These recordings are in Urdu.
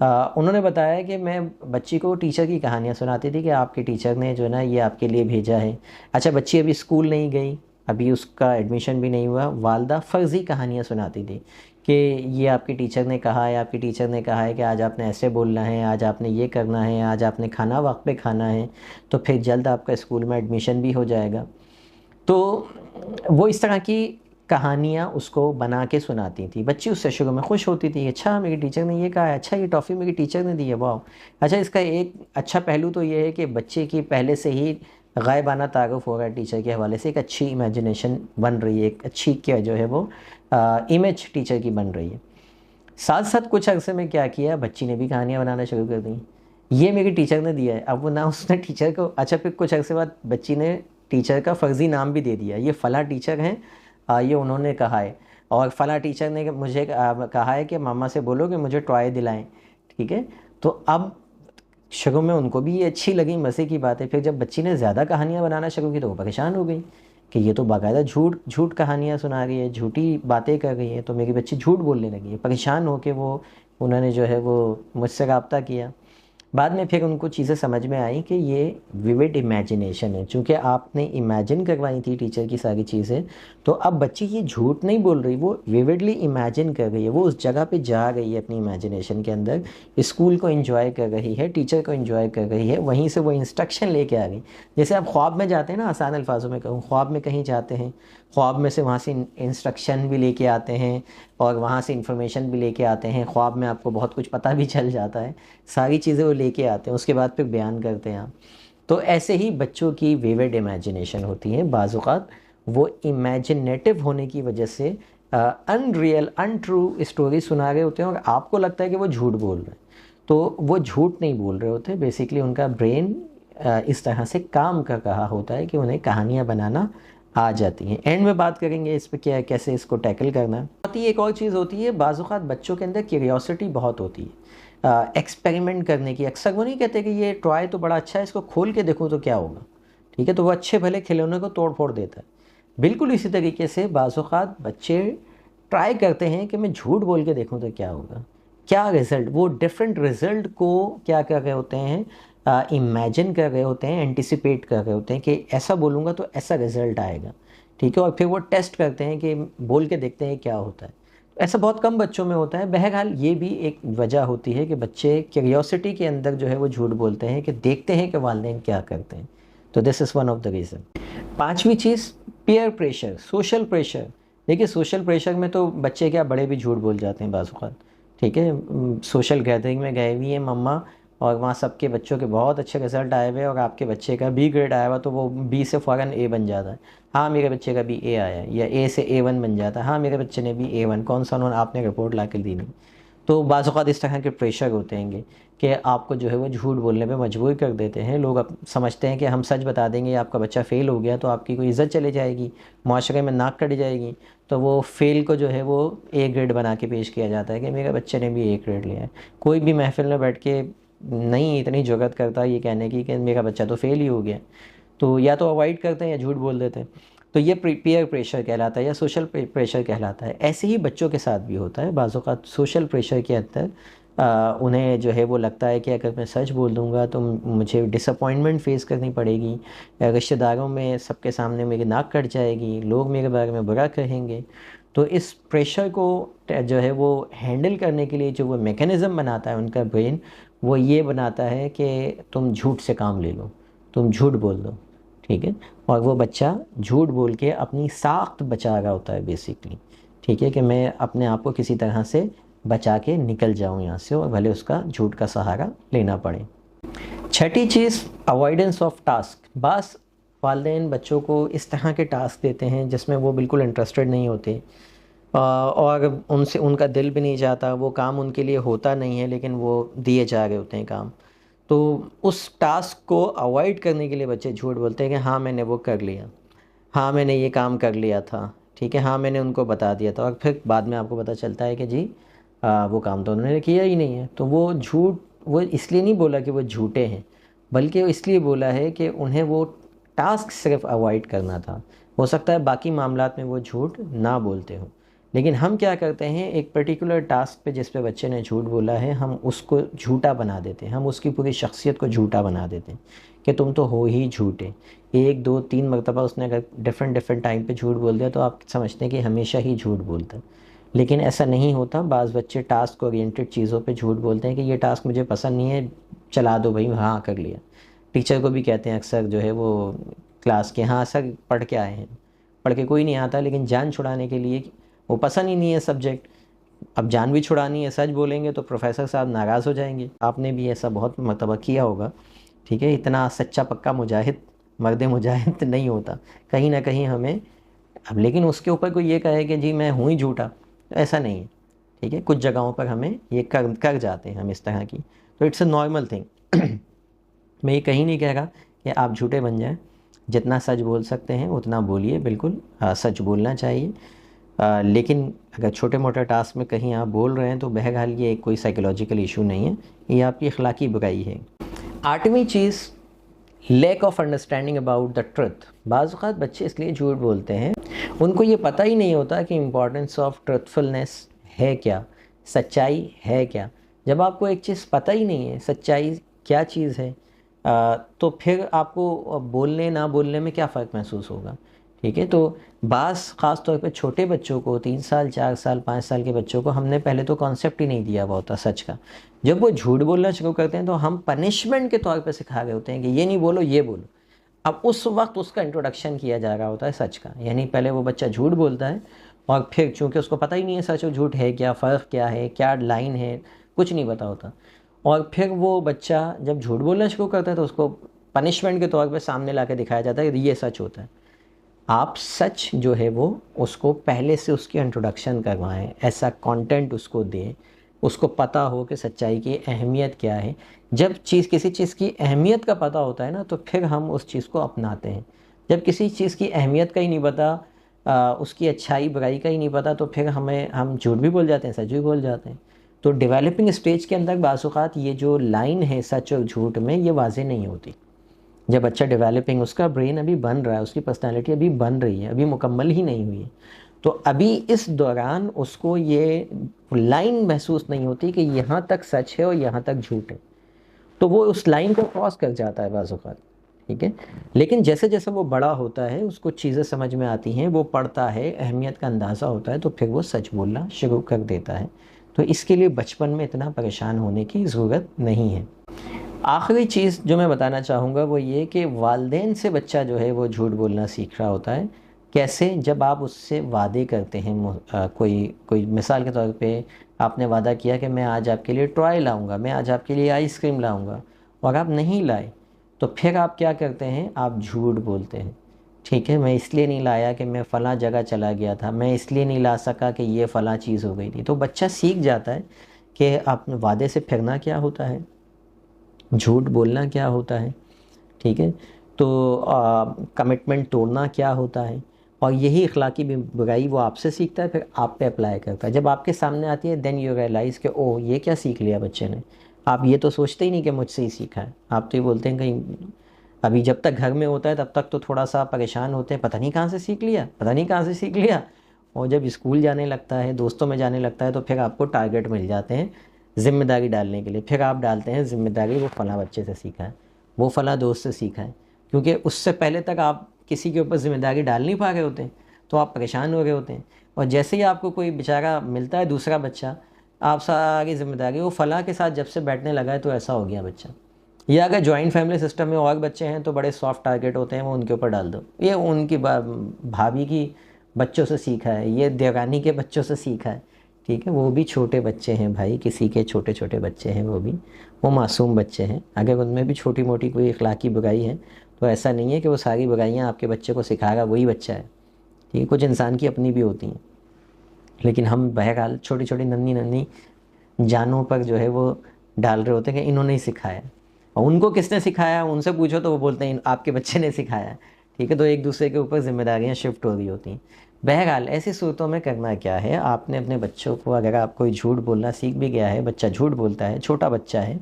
انہوں نے بتایا کہ میں بچی کو ٹیچر کی کہانیاں سناتی تھی کہ آپ کے ٹیچر نے جو ہے نا یہ آپ کے لیے بھیجا ہے. اچھا بچی ابھی اسکول نہیں گئی, ابھی اس کا ایڈمیشن بھی نہیں ہوا, والدہ فرضی کہانیاں سناتی تھی کہ یہ آپ کے ٹیچر نے کہا ہے, آپ کے ٹیچر نے کہا ہے کہ آج آپ نے ایسے بولنا ہے, آج آپ نے یہ کرنا ہے, آج آپ نے کھانا وقت پہ کھانا ہے, تو پھر جلد آپ کا اسکول میں ایڈمیشن بھی ہو جائے گا. تو وہ اس طرح کی کہانیاں اس کو بنا کے سناتی تھی. بچی اس سے شروع میں خوش ہوتی تھی, اچھا میری ٹیچر نے یہ کہا ہے, اچھا یہ ٹافی میری ٹیچر نے دی ہے, واو. اچھا اس کا ایک اچھا پہلو تو یہ ہے کہ بچے کی پہلے سے ہی غائبانہ تعارف ہو رہا ہے ٹیچر کے حوالے سے, ایک اچھی امیجنیشن بن رہی ہے, ایک اچھی کیا جو ہے وہ امیج ٹیچر کی بن رہی ہے. ساتھ ساتھ کچھ عرصے میں کیا کیا, بچی نے بھی کہانیاں بنانا شروع کر دیں, یہ میری ٹیچر نے دیا ہے. اب وہ نہ اس نے ٹیچر کو, اچھا پھر کچھ عرصے بعد بچی نے ٹیچر کا فرضی نام بھی دے دیا, یہ فلاں ٹیچر ہیں, یہ انہوں نے کہا ہے, اور فلاں ٹیچر نے مجھے کہا ہے کہ ماما سے بولو کہ مجھے ٹوائے دلائیں, ٹھیک ہے. تو اب شروع میں ان کو بھی یہ اچھی لگی, مزے کی بات ہے. پھر جب بچی نے زیادہ کہانیاں بنانا شروع کی تو وہ پریشان ہو گئی کہ یہ تو باقاعدہ جھوٹ کہانیاں سنا رہی ہے, جھوٹی باتیں کر رہی ہے. تو میری بچی جھوٹ بولنے لگی ہے. پریشان ہو کے انہوں نے جو ہے وہ مجھ سے رابطہ کیا. بعد میں پھر ان کو چیزیں سمجھ میں آئیں کہ یہ ویوڈ امیجنیشن ہے, چونکہ آپ نے امیجن کروائی تھی ٹیچر کی ساری چیزیں, تو اب بچی یہ جھوٹ نہیں بول رہی, وہ ویوڈلی امیجن کر رہی ہے, وہ اس جگہ پہ جا رہی ہے اپنی امیجنیشن کے اندر, اسکول کو انجوائے کر رہی ہے, ٹیچر کو انجوائے کر رہی ہے, وہیں سے وہ انسٹرکشن لے کے آ گئی. جیسے آپ خواب میں جاتے ہیں نا, آسان الفاظوں میں کہوں, خواب میں کہیں جاتے ہیں, خواب میں سے وہاں سے انسٹرکشن بھی لے کے آتے ہیں اور وہاں سے انفارمیشن بھی لے کے آتے ہیں, خواب میں آپ کو بہت کچھ پتہ بھی چل جاتا ہے, ساری چیزیں وہ لے کے آتے ہیں, اس کے بعد پھر بیان کرتے ہیں آپ. تو ایسے ہی بچوں کی ویوڈ امیجنیشن ہوتی ہے. بعض اوقات وہ امیجنیٹو ہونے کی وجہ سے in real in true story سنا رہے ہوتے ہیں, اور آپ کو لگتا ہے کہ وہ جھوٹ بول رہے ہیں. تو وہ جھوٹ نہیں بول رہے ہوتے, بیسیکلی ان کا برین اس طرح سے کام کر رہا ہوتا ہے کہ انہیں کہانیاں بنانا آ جاتی ہیں. اینڈ میں بات کریں گے اس پہ کیسے اس کو ٹیکل کرنا ہے. ایک اور چیز ہوتی ہے, بعض اوقات بچوں کے اندر کیوریوسٹی بہت ہوتی ہے ایکسپیریمنٹ کرنے کی. اکثر وہ نہیں کہتے کہ یہ ٹوائے تو بڑا اچھا ہے, اس کو کھول کے دیکھوں تو کیا ہوگا, ٹھیک ہے, تو وہ اچھے بھلے کھلونے کو توڑ پھوڑ دیتا ہے. بالکل اسی طریقے سے بعض اوقات بچے ٹرائی کرتے ہیں کہ میں جھوٹ بول کے دیکھوں تو کیا ہوگا, کیا رزلٹ, وہ ڈفرینٹ رزلٹ کو کیا کر رہے ہوتے ہیں, امیجن کر رہے ہوتے ہیں, اینٹیسپیٹ کر رہے ہوتے ہیں کہ ایسا بولوں گا تو ایسا رزلٹ آئے گا, ٹھیک ہے, اور پھر وہ ٹیسٹ کرتے ہیں کہ بول کے دیکھتے ہیں کیا ہوتا ہے. ایسا بہت کم بچوں میں ہوتا ہے. بہرحال یہ بھی ایک وجہ ہوتی ہے کہ بچے کیوریوسٹی کے اندر جو ہے وہ جھوٹ بولتے ہیں کہ دیکھتے ہیں کہ والدین کیا کرتے ہیں. تو this is one of the reason. پانچویں چیز, پیئر پریشر, سوشل پریشر. دیکھیے سوشل پریشر میں تو بچے کیا بڑے بھی جھوٹ بول جاتے ہیں بعض اوقات, ٹھیک ہے. سوشل گیدرنگ میں گئے ہوئی ہیں مما, اور وہاں سب کے بچوں کے بہت اچھے رزلٹ آئے ہوئے, اور آپ کے بچے کا بی گریڈ آیا ہوا تو وہ بی سے فوراً اے بن جاتا ہے. ہاں میرے بچے کا بھی اے آیا ہے, یا اے سے A1 بن جاتا ہے, ہاں میرے بچے نے بھی A1, کون سا انہوں نے آپ نے رپورٹ لا کے دی نہیں. تو بعض اوقات اس طرح کے پریشر ہوتے ہیں کہ آپ کو جو ہے وہ جھوٹ بولنے پہ مجبور کر دیتے ہیں. لوگ اب سمجھتے ہیں کہ ہم سچ بتا دیں گے آپ کا بچہ فیل ہو گیا تو آپ کی کوئی عزت چلے جائے گی, معاشرے میں ناک کٹ جائے گی, تو وہ فیل کو جو ہے وہ A گریڈ بنا کے پیش کیا جاتا ہے کہ میرے بچے نے بھی A گریڈ لیا ہے. کوئی بھی محفل میں بیٹھ کے نہیں اتنی جرأت کرتا یہ کہنے کی کہ میرا بچہ تو فیل ہی ہو گیا. تو یا تو اوائڈ کرتے ہیں یا جھوٹ بول دیتے ہیں. تو یہ پیئر پریشر کہلاتا ہے یا سوشل پریشر کہلاتا ہے. ایسے ہی بچوں کے ساتھ بھی ہوتا ہے. بعض اوقات سوشل پریشر کے اندر انہیں جو ہے وہ لگتا ہے کہ اگر میں سچ بول دوں گا تو مجھے ڈس اپوائنٹمنٹ فیس کرنی پڑے گی, رشتہ داروں میں سب کے سامنے میری ناک کٹ جائے گی, لوگ میرے بارے میں برا کہیں گے. تو اس پریشر کو جو ہے وہ ہینڈل کرنے کے لیے جو وہ میکینزم بناتا ہے ان کا برین, وہ یہ بناتا ہے کہ تم جھوٹ سے کام لے لو, تم جھوٹ بول دو, ٹھیک ہے. اور وہ بچہ جھوٹ بول کے اپنی ساخت بچا رہا ہوتا ہے بیسیکلی, ٹھیک ہے, کہ میں اپنے آپ کو کسی طرح سے بچا کے نکل جاؤں یہاں سے, اور بھلے اس کا جھوٹ کا سہارا لینا پڑے. چھٹی چیز, اوائیڈنس آف ٹاسک. بعض والدین بچوں کو اس طرح کے ٹاسک دیتے ہیں جس میں وہ بالکل انٹرسٹڈ نہیں ہوتے, اور ان کا دل بھی نہیں چاہتا, وہ کام ان کے لیے ہوتا نہیں ہے لیکن وہ دیے جا رہے ہوتے ہیں کام. تو اس ٹاسک کو اوائڈ کرنے کے لیے بچے جھوٹ بولتے ہیں کہ ہاں میں نے وہ کر لیا, ہاں میں نے یہ کام کر لیا تھا, ٹھیک ہے, ہاں میں نے ان کو بتا دیا تھا, اور پھر بعد میں آپ کو پتہ چلتا ہے کہ جی وہ کام تو انہوں نے کیا ہی نہیں ہے. تو وہ جھوٹ, وہ اس لیے نہیں بولا کہ وہ جھوٹے ہیں, بلکہ وہ اس لیے بولا ہے کہ انہیں وہ ٹاسک صرف اوائڈ کرنا تھا. ہو سکتا ہے باقی معاملات میں وہ جھوٹ نہ بولتے ہوں, لیکن ہم کیا کرتے ہیں، ایک پرٹیکولر ٹاسک پہ جس پہ بچے نے جھوٹ بولا ہے، ہم اس کو جھوٹا بنا دیتے ہیں، ہم اس کی پوری شخصیت کو جھوٹا بنا دیتے ہیں کہ تم تو ہو ہی جھوٹے. 1 2 3 مرتبہ اس نے اگر ڈفرینٹ ٹائم پہ جھوٹ بول دیا تو آپ سمجھتے ہیں کہ ہمیشہ ہی جھوٹ بولتا ہے. لیکن ایسا نہیں ہوتا. بعض بچے ٹاسک اورینٹڈ چیزوں پہ جھوٹ بولتے ہیں کہ یہ ٹاسک مجھے پسند نہیں ہے، چلا دو بھائی، ہاں کر لیا. ٹیچر کو بھی کہتے ہیں اکثر جو ہے وہ کلاس کے، ہاں سر پڑھ کے آئے ہیں، پڑھ کے کوئی نہیں آتا، لیکن جان چھڑانے کے لیے وہ پسند ہی نہیں ہے سبجیکٹ. اب جان بھی چھڑانی ہے، سچ بولیں گے تو پروفیسر صاحب ناراض ہو جائیں گے. آپ نے بھی ایسا بہت مرتبہ کیا ہوگا. ٹھیک ہے، اتنا سچا پکا مجاہد، مرد مجاہد نہیں ہوتا، کہیں نہ کہیں ہمیں. اب لیکن اس کے اوپر کوئی یہ کہے کہ جی میں ہوں ہی جھوٹا، ایسا نہیں ہے. ٹھیک ہے، کچھ جگہوں پر ہمیں یہ کر جاتے ہیں ہم اس طرح کی. تو اٹس اے نارمل تھنگ. میں یہ کہیں نہیں کہہ رہا کہ آپ جھوٹے بن جائیں، جتنا سچ بول سکتے ہیں اتنا بولیے، بالکل سچ بولنا چاہیے. لیکن اگر چھوٹے موٹے ٹاسک میں کہیں آپ بول رہے ہیں تو بہرحال یہ کوئی سائیکولوجیکل ایشو نہیں ہے، یہ آپ کی اخلاقی برائی ہے. 8ویں چیز، lack of understanding about the truth. بعض اوقات بچے اس لیے جھوٹ بولتے ہیں، ان کو یہ پتہ ہی نہیں ہوتا کہ امپورٹنس آف ٹروتھفلنس ہے کیا، سچائی ہے کیا. جب آپ کو ایک چیز پتہ ہی نہیں ہے سچائی کیا چیز ہے، تو پھر آپ کو بولنے نہ بولنے میں کیا فرق محسوس ہوگا. ٹھیک ہے، تو بعض خاص طور پہ چھوٹے بچوں کو، 3 سال 4 سال 5 سال کے بچوں کو ہم نے پہلے تو کانسیپٹ ہی نہیں دیا ہوا ہوتا سچ کا. جب وہ جھوٹ بولنا شروع کرتے ہیں تو ہم پنشمنٹ کے طور پہ سکھا رہے ہوتے ہیں کہ یہ نہیں بولو یہ بولو. اب اس وقت اس کا انٹروڈکشن کیا جا رہا ہوتا ہے سچ کا. یعنی پہلے وہ بچہ جھوٹ بولتا ہے اور پھر چونکہ اس کو پتہ ہی نہیں ہے سچ اور جھوٹ ہے کیا، فرق کیا ہے، کیا لائن ہے، کچھ نہیں پتہ ہوتا. اور پھر وہ بچہ جب جھوٹ بولنا شروع کرتا ہے تو اس کو پنشمنٹ کے طور پہ سامنے لا کے دکھایا جاتا ہے کہ یہ سچ ہوتا ہے. آپ سچ جو ہے وہ اس کو پہلے سے اس کی انٹروڈکشن کروائیں، ایسا کانٹینٹ اس کو دیں، اس کو پتہ ہو کہ سچائی کی اہمیت کیا ہے. جب کسی چیز کی اہمیت کا پتہ ہوتا ہے نا تو پھر ہم اس چیز کو اپناتے ہیں. جب کسی چیز کی اہمیت کا ہی نہیں پتہ، اس کی اچھائی برائی کا ہی نہیں پتہ، تو پھر ہم جھوٹ بھی بول جاتے ہیں، سچ بھی بول جاتے ہیں. تو ڈیولپنگ اسٹیج کے اندر بعض اوقات یہ جو لائن ہے سچ اور جھوٹ میں، یہ واضح نہیں ہوتی. جب بچہ ڈیولپنگ، اس کا برین ابھی بن رہا ہے، اس کی پرسنالٹی ابھی بن رہی ہے، ابھی مکمل ہی نہیں ہوئی ہے، تو ابھی اس دوران اس کو یہ لائن محسوس نہیں ہوتی کہ یہاں تک سچ ہے اور یہاں تک جھوٹ ہے. تو وہ اس لائن کو کراس کر جاتا ہے بعض اوقات. ٹھیک ہے، لیکن جیسے جیسے وہ بڑا ہوتا ہے، اس کو چیزیں سمجھ میں آتی ہیں، وہ پڑھتا ہے، اہمیت کا اندازہ ہوتا ہے، تو پھر وہ سچ بولنا شروع کر دیتا ہے. تو اس کے لیے بچپن میں اتنا پریشان ہونے کی ضرورت نہیں ہے. آخری چیز جو میں بتانا چاہوں گا وہ یہ کہ والدین سے بچہ جو ہے وہ جھوٹ بولنا سیکھ رہا ہوتا ہے. کیسے؟ جب آپ اس سے وعدے کرتے ہیں، کوئی مثال کے طور پہ آپ نے وعدہ کیا کہ میں آج آپ کے لیے ٹوائے لاؤں گا، میں آج آپ کے لیے آئس کریم لاؤں گا، اور آپ نہیں لائے، تو پھر آپ کیا کرتے ہیں؟ آپ جھوٹ بولتے ہیں. ٹھیک ہے، میں اس لیے نہیں لایا کہ میں فلاں جگہ چلا گیا تھا، میں اس لیے نہیں لا سکا کہ یہ فلاں چیز ہو گئی تھی. تو بچہ سیکھ جاتا ہے کہ آپ وعدے سے پھرنا کیا ہوتا ہے، جھوٹ بولنا کیا ہوتا ہے. ٹھیک ہے، تو کمٹمنٹ توڑنا کیا ہوتا ہے. اور یہی اخلاقی برائی وہ آپ سے سیکھتا ہے، پھر آپ پہ اپلائی کرتا ہے. جب آپ کے سامنے آتی ہے دین یو ریئلائز کہ اوہ یہ کیا سیکھ لیا بچے نے. آپ یہ تو سوچتے ہی نہیں کہ مجھ سے ہی سیکھا ہے، آپ تو یہ بولتے ہیں کہیں. ابھی جب تک گھر میں ہوتا ہے تب تک تو تھوڑا سا پریشان ہوتے ہیں، پتہ نہیں کہاں سے سیکھ لیا، پتہ نہیں کہاں سے سیکھ لیا. اور جب اسکول جانے لگتا ہے، دوستوں میں جانے لگتا ہے، تو پھر آپ کو ٹارگٹ مل جاتے ہیں ذمہ داری ڈالنے کے لیے. پھر آپ ڈالتے ہیں ذمہ داری وہ فلاں بچے سے سیکھا ہے، وہ فلاں دوست سے سیکھا ہے. کیونکہ اس سے پہلے تک آپ کسی کے اوپر ذمہ داری ڈال نہیں پا رہے ہوتے ہیں، تو آپ پریشان ہو رہے ہوتے ہیں. اور جیسے ہی آپ کو کوئی بیچارہ ملتا ہے دوسرا بچہ، آپ ساری ذمہ داری وہ فلاں کے ساتھ جب سے بیٹھنے لگا ہے تو ایسا ہو گیا بچہ. یا اگر جوائنٹ فیملی سسٹم میں اور بچے ہیں تو بڑے سافٹ ٹارگٹ ہوتے ہیں، وہ ان کے اوپر ڈال دو. یہ ان کی بھابھی کی بچوں سے سیکھا ہے، یہ دیورانی کے بچوں سے سیکھا ہے. ٹھیک ہے، وہ بھی چھوٹے بچے ہیں بھائی، کسی کے چھوٹے چھوٹے بچے ہیں، وہ معصوم بچے ہیں. اگر ان میں بھی چھوٹی موٹی کوئی اخلاقی برائی ہے تو ایسا نہیں ہے کہ وہ ساری برائیاں آپ کے بچے کو سکھا گا وہی بچہ ہے. ٹھیک ہے، کچھ انسان کی اپنی بھی ہوتی ہیں، لیکن ہم بہرحال چھوٹی چھوٹی ننھی جانوں پر جو ہے وہ ڈال رہے ہوتے ہیں کہ انہوں نے ہی سکھایا. اور ان کو کس نے سکھایا، ان سے پوچھو تو وہ بولتے ہیں آپ کے بچے نے سکھایا. ٹھیک ہے، تو ایک دوسرے کے اوپر ذمہ داریاں شفٹ ہو رہی ہوتی ہیں. بہرحال ایسی صورتوں میں کرنا کیا ہے، آپ نے اپنے بچوں کو، اگر آپ کوئی جھوٹ بولنا سیکھ بھی گیا ہے، بچہ جھوٹ بولتا ہے، چھوٹا بچہ ہے،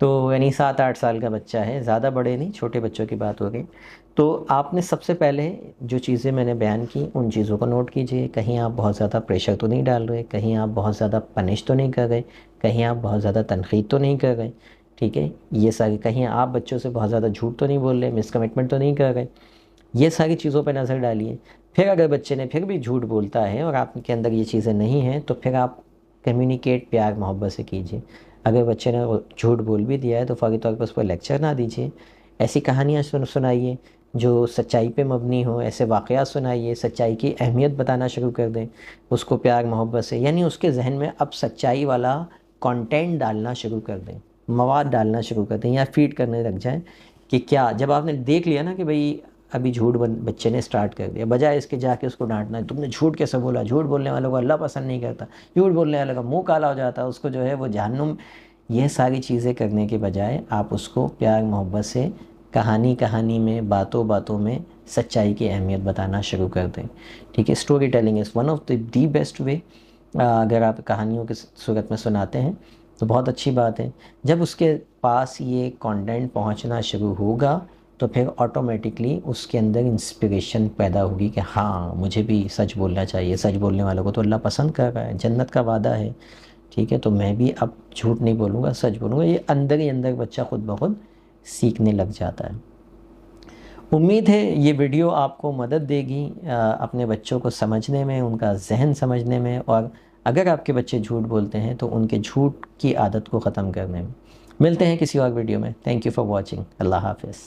تو یعنی 7 8 سال کا بچہ ہے، زیادہ بڑے نہیں، چھوٹے بچوں کی بات ہو گئی، تو آپ نے سب سے پہلے جو چیزیں میں نے بیان کی ان چیزوں کو نوٹ کیجئے. کہیں آپ بہت زیادہ پریشر تو نہیں ڈال رہے, کہیں آپ بہت زیادہ پنش تو نہیں کر رہے, کہیں آپ بہت زیادہ تنقید تو نہیں کر رہے, ٹھیک ہے. یہ ساری, کہیں آپ بچوں سے بہت زیادہ جھوٹ تو نہیں بول رہے, مس کمٹمنٹ تو نہیں کر رہے. یہ ساری چیزوں پہ نظر ڈالیے. پھر اگر بچے نے پھر بھی جھوٹ بولتا ہے اور آپ کے اندر یہ چیزیں نہیں ہیں تو پھر آپ کمیونیکیٹ پیار محبت سے کیجیے. اگر بچے نے جھوٹ بول بھی دیا ہے تو فوری طور پر اس کو لیکچر نہ دیجیے. ایسی کہانیاں سنائیے جو سچائی پہ مبنی ہو, ایسے واقعات سنائیے, سچائی کی اہمیت بتانا شروع کر دیں اس کو پیار محبت سے. یعنی اس کے ذہن میں اب سچائی والا کانٹینٹ ڈالنا شروع کر دیں, مواد ڈالنا شروع کر دیں یا فیڈ کرنے لگ جائیں کہ کیا. جب آپ نے دیکھ لیا نا کہ بھئی ابھی جھوٹ بچے نے سٹارٹ کر دیا, بجائے اس کے جا کے اس کو ڈانٹنا ہے, تم نے جھوٹ کیسے بولا, جھوٹ بولنے والوں کو اللہ پسند نہیں کرتا, جھوٹ بولنے والوں کا منہ کالا ہو جاتا, اس کو جو ہے وہ جہنم. یہ ساری چیزیں کرنے کے بجائے آپ اس کو پیار محبت سے کہانی میں, باتوں باتوں میں سچائی کی اہمیت بتانا شروع کر دیں, ٹھیک ہے. Story telling is one of the best way. اگر آپ کہانیوں کی صورت میں سناتے ہیں تو بہت اچھی بات ہے. جب اس کے پاس یہ کانٹینٹ پہنچنا شروع ہوگا تو پھر آٹومیٹکلی اس کے اندر انسپریشن پیدا ہوگی کہ ہاں مجھے بھی سچ بولنا چاہیے, سچ بولنے والوں کو تو اللہ پسند کر رہا ہے, جنت کا وعدہ ہے, ٹھیک ہے. تو میں بھی اب جھوٹ نہیں بولوں گا, سچ بولوں گا. یہ اندر ہی اندر بچہ خود بخود سیکھنے لگ جاتا ہے. امید ہے یہ ویڈیو آپ کو مدد دے گی اپنے بچوں کو سمجھنے میں, ان کا ذہن سمجھنے میں, اور اگر آپ کے بچے جھوٹ بولتے ہیں تو ان کے جھوٹ کی عادت کو ختم کرنے میں. ملتے ہیں کسی اور ویڈیو میں. Thank you for watching. اللہ حافظ.